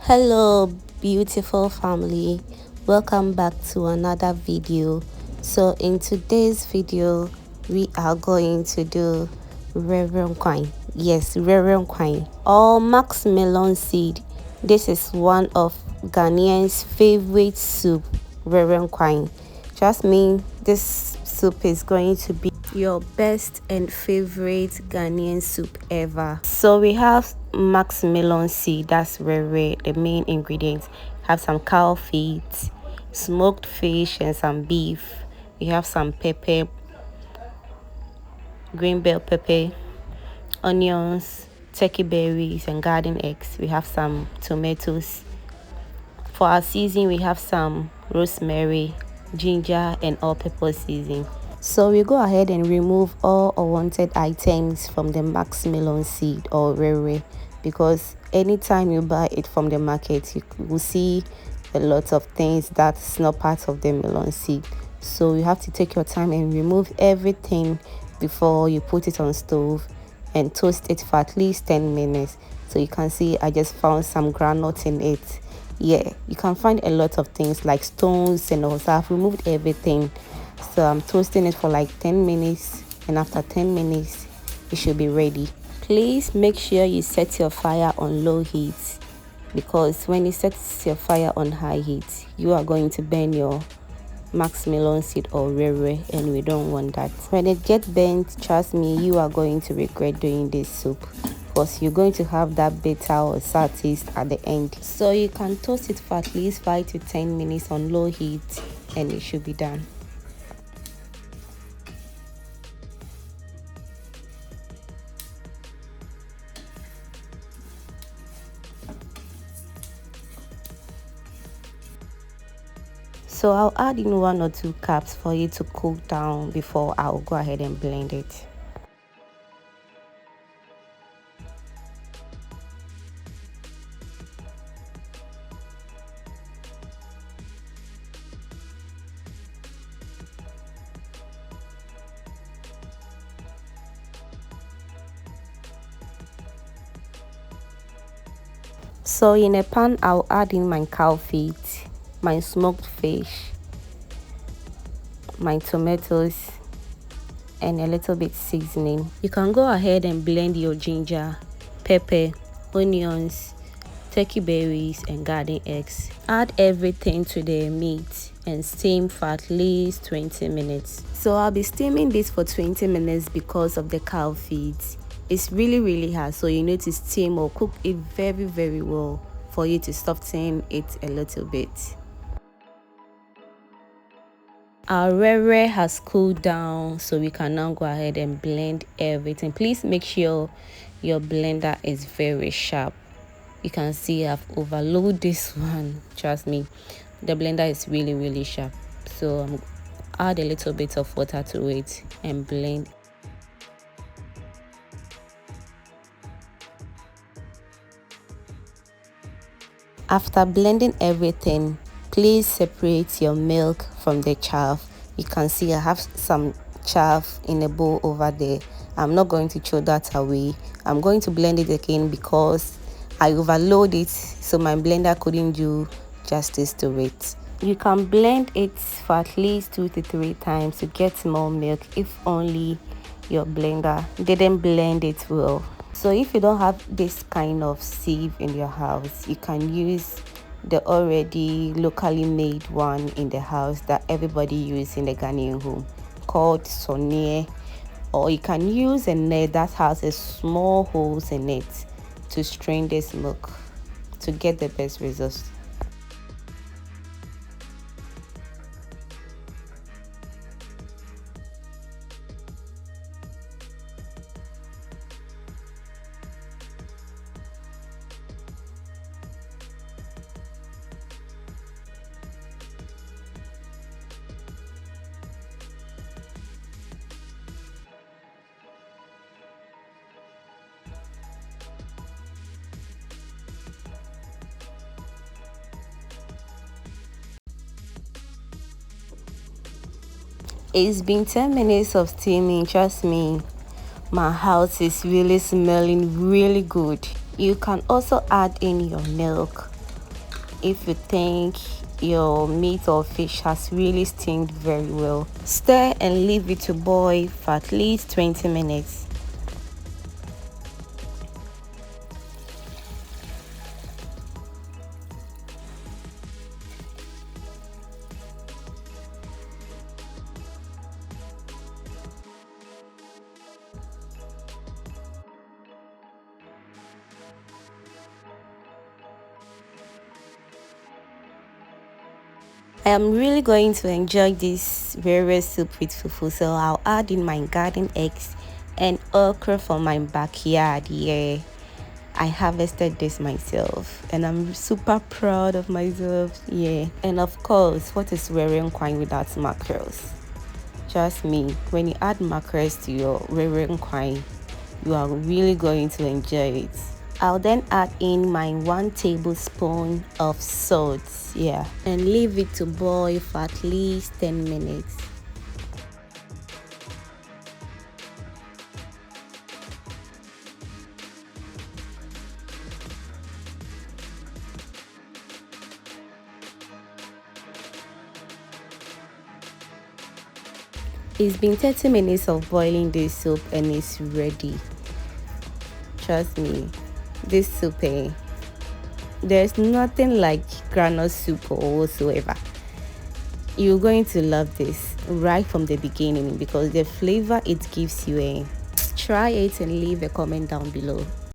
Hello beautiful family, welcome back to another video. So in today's video we are going to do Wrewre NKwan. Yes, Wrewre NKwan or Max Melon seed. This is one of Ghanaians favorite soup, Wrewre NKwan. Trust me, this soup is going to be your best and favorite Ghanaian soup ever. So we have Max Melon seed, that's Wrewre, the main ingredients. Have some cow feet, smoked fish and some beef. We have some pepper, green bell pepper, onions, turkey berries and garden eggs. We have some tomatoes. For our seasoning, we have some rosemary, ginger and all-purpose seasoning. So we go ahead and remove all unwanted items from the Max Melon seed or Wrewre, because anytime you buy it from the market, you will see a lot of things that's not part of the melon seed. So you have to take your time and remove everything before you put it on stove and toast it for at least 10 minutes. So you can see I just found some granules in it. Yeah, you can find a lot of things like stones, and also I've removed everything. So I'm toasting it for like 10 minutes, and after 10 minutes it should be ready. Please make sure you set your fire on low heat, because when you set your fire on high heat you are going to burn your Max Melon seed or Wrewre, and we don't want that. When it gets burnt, trust me, you are going to regret doing this soup, because you're going to have that bitter or sour taste at the end. So you can toast it for at least 5 to 10 minutes on low heat and it should be done. So I'll add in 1 or 2 cups for it to cool down before I'll go ahead and blend it. So in a pan, I'll add in my cow feet, my smoked fish, my tomatoes and a little bit seasoning. You can go ahead and blend your ginger, pepper, onions, turkey berries and garden eggs. Add everything to the meat and steam for at least 20 minutes. So I'll be steaming this for 20 minutes because of the cow feet. It's really hard, so you need to steam or cook it very well for you to soften it a little bit. Our Wrewre has cooled down, so we can now go ahead and blend everything. Please make sure your blender is very sharp. You can see I've overloaded this one. Trust me, the blender is really sharp. So add a little bit of water to it and blend. After blending everything, please separate your milk from the chaff. You can see I have some chaff in a bowl over there. I'm not going to throw that away. I'm going to blend it again because I overloaded it, so my blender couldn't do justice to it. You can blend it for at least 2 to 3 times to get more milk, if only your blender didn't blend it well. So if you don't have this kind of sieve in your house, you can use the already locally made one in the house that everybody uses in the Ghanaian home, called Sonie, or you can use a net that has a small holes in it to strain this milk to get the best results. It's been 10 minutes of steaming. Trust me, my house is really smelling really good. You can also add in your milk if you think your meat or fish has really steamed very well. Stir and leave it to boil for at least 20 minutes. I am really going to enjoy this Wrewre soup with fufu, so I'll add in my garden eggs and okra from my backyard. Yeah, I harvested this myself and I'm super proud of myself. Yeah, and of course, what is Wrewre NKwan without mackerels? Trust me, when you add mackerels to your Wrewre NKwan, you are really going to enjoy it. I'll then add in my 1 tablespoon of salt, yeah, and leave it to boil for at least 10 minutes. It's been 30 minutes of boiling this soup and it's ready. Trust me, this soup, there's nothing like groundnut soup or whatsoever. You're going to love this right from the beginning because the flavor it gives you. Try it and leave a comment down below.